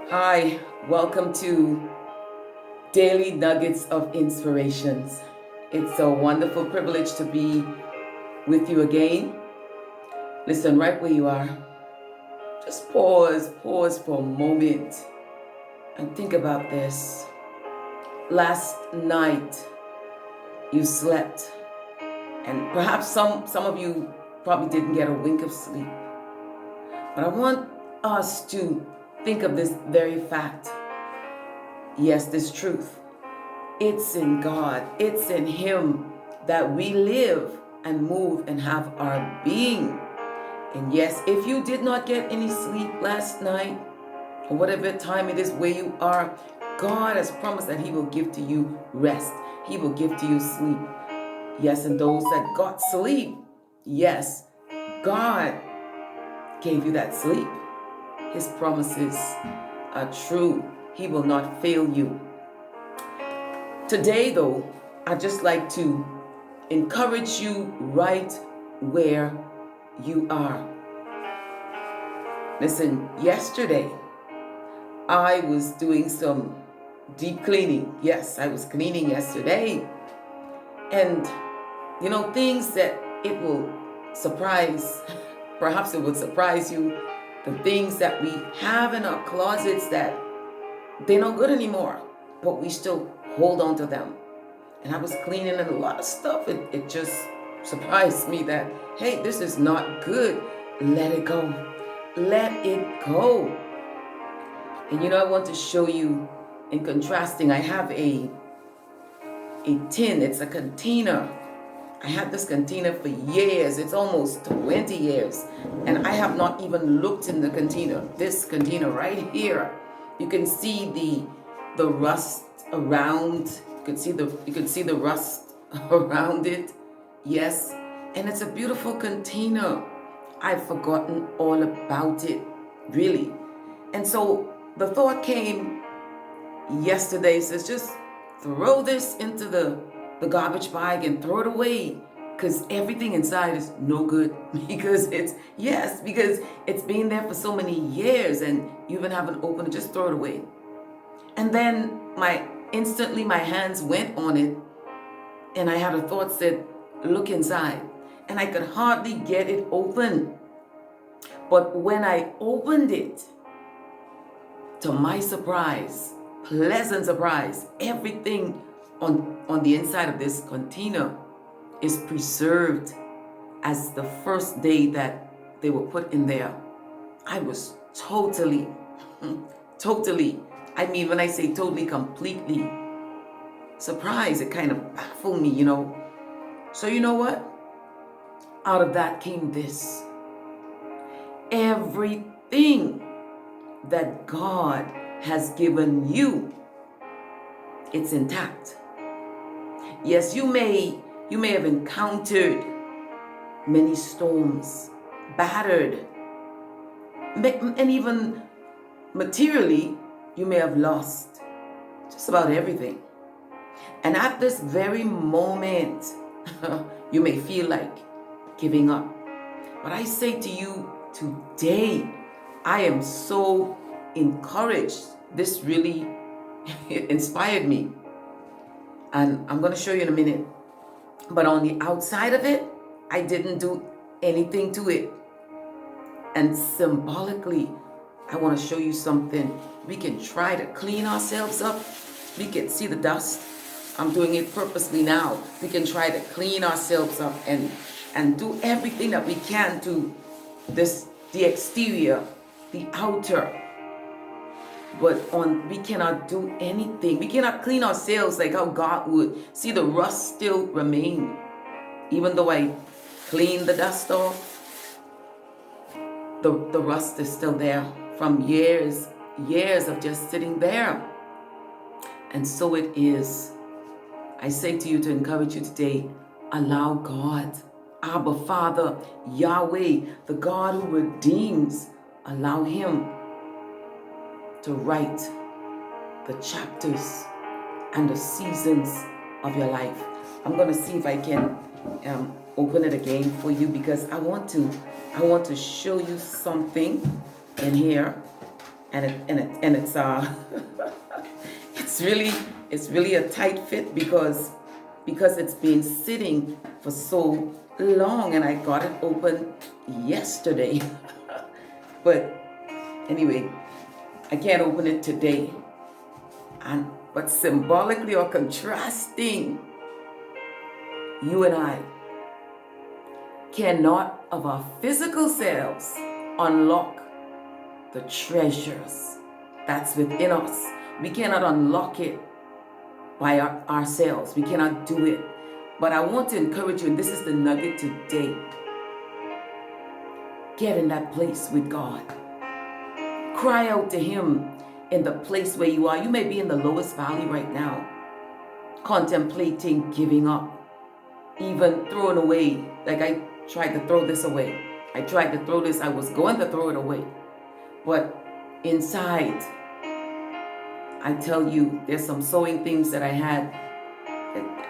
Hi, welcome to Daily Nuggets of Inspirations. It's a wonderful privilege to be with you again. Listen, right where you are, just pause for a moment and think about this. Last night you slept, and perhaps some of you probably didn't get a wink of sleep. But I want us to think of this very fact. Yes, this truth. It's in God, it's in Him that we live and move and have our being. And yes, if you did not get any sleep last night, or whatever time it is where you are, God has promised that He will give to you rest. He will give to you sleep. Yes, and those that got sleep, yes, God gave you that sleep. His promises are true. He will not fail you. Today, though, I'd just like to encourage you right where you are. Listen, yesterday, I was doing some deep cleaning. Yes, I was cleaning yesterday. And, things that it will surprise, perhaps it would surprise you, the things that we have in our closets that they're not good anymore, but we still hold on to them. And I was cleaning and a lot of stuff. It just surprised me that, hey, this is not good. Let it go. Let it go. And I want to show you in contrasting, I have a tin. It's a container. I had this container for years. It's almost 20 years. And I have not even looked in the container. This container right here. You can see the rust around. You can see the rust around it. Yes. And it's a beautiful container. I've forgotten all about it, really. And so the thought came yesterday, says just throw this into the garbage bag and throw it away, because everything inside is no good. Because it's been there for so many years and you even haven't opened it. Just throw it away. And then instantly my hands went on it, and I had a thought, said, look inside. And I could hardly get it open. But when I opened it, to my surprise, pleasant surprise, everything on the inside of this container is preserved as the first day that they were put in there. I was totally, I mean, when I say totally, completely surprised, it kind of baffled me, So you know what? Out of that came this. Everything that God has given you, it's intact. Yes, you may have encountered many storms, battered, and even materially, you may have lost just about everything. And at this very moment, you may feel like giving up. But I say to you today, I am so encouraged. This really inspired me. And I'm going to show you in a minute. But on the outside of it, I didn't do anything to it. And symbolically, I want to show you something. We can try to clean ourselves up. We can see the dust. I'm doing it purposely now. We can try to clean ourselves up and do everything that we can to the exterior, the outer. But we cannot do anything. We cannot clean ourselves like how God would. See, the rust still remain. Even though I cleaned the dust off, the rust is still there from years of just sitting there. And so it is. I say to you, to encourage you today, allow God, Abba Father, Yahweh, the God who redeems, allow Him to write the chapters and the seasons of your life. I'm going to see if I can open it again for you, because I want to show you something in here. it's it's really a tight fit because it's been sitting for so long, and I got it open yesterday. But anyway, I can't open it today. But symbolically or contrasting, you and I cannot of our physical selves unlock the treasures that's within us. We cannot unlock it by ourselves. We cannot do it. But I want to encourage you, and this is the nugget today. Get in that place with God. Cry out to Him in the place where you are. You may be in the lowest valley right now, contemplating giving up, even throwing away. Like I tried to throw this away. I tried to throw this. I was going to throw it away. But inside, I tell you, there's some sewing things that I had.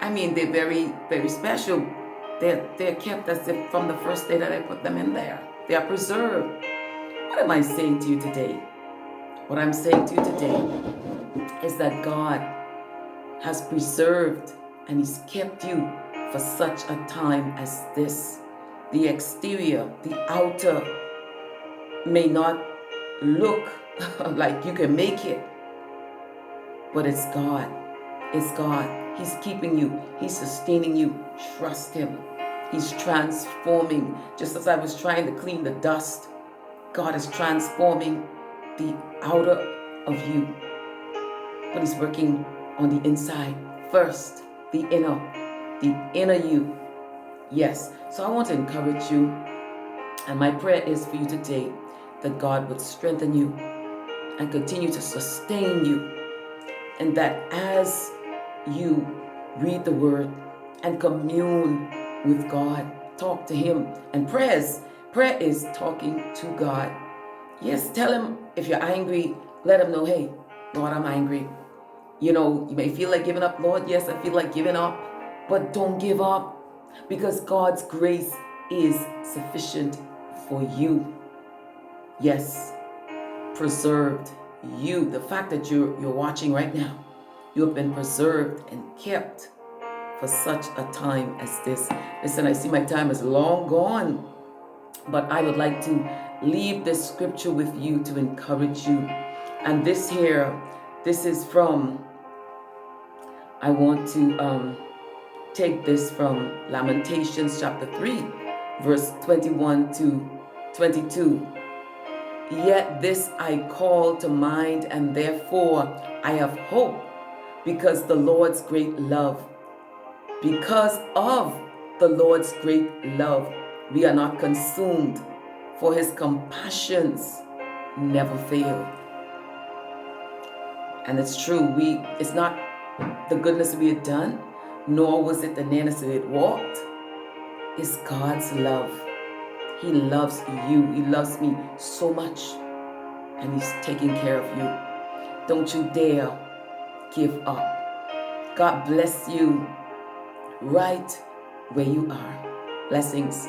I mean, they're very, very special. They're kept as if from the first day that I put them in there. They are preserved. What am I saying to you today? What I'm saying to you today is that God has preserved and He's kept you for such a time as this. The exterior, the outer may not look like you can make it, but it's God. It's God. He's keeping you. He's sustaining you. Trust Him. He's transforming. Just as I was trying to clean the dust, God is transforming the outer of you. But He's working on the inside first, the inner you. Yes. So I want to encourage you, and my prayer is for you today that God would strengthen you and continue to sustain you, and that as you read the Word and commune with God, talk to Him. And prayer is talking to God. Yes, tell Him if you're angry, let Him know, hey, Lord, I'm angry. You know, you may feel like giving up. Lord, yes, I feel like giving up. But don't give up, because God's grace is sufficient for you. Yes, preserved you. The fact that you're watching right now, you have been preserved and kept for such a time as this. Listen, I see my time is long gone, but I would like to leave this scripture with you to encourage you. And this is from, I want to take this from Lamentations chapter 3, verse 21 to 22. Yet this I call to mind, and therefore I have hope, because of the Lord's great love, we are not consumed, for His compassions never fail. And it's true, it's not the goodness we had done, nor was it the nearness we had walked. It's God's love. He loves you. He loves me so much, and He's taking care of you. Don't you dare give up. God bless you right where you are. Blessings.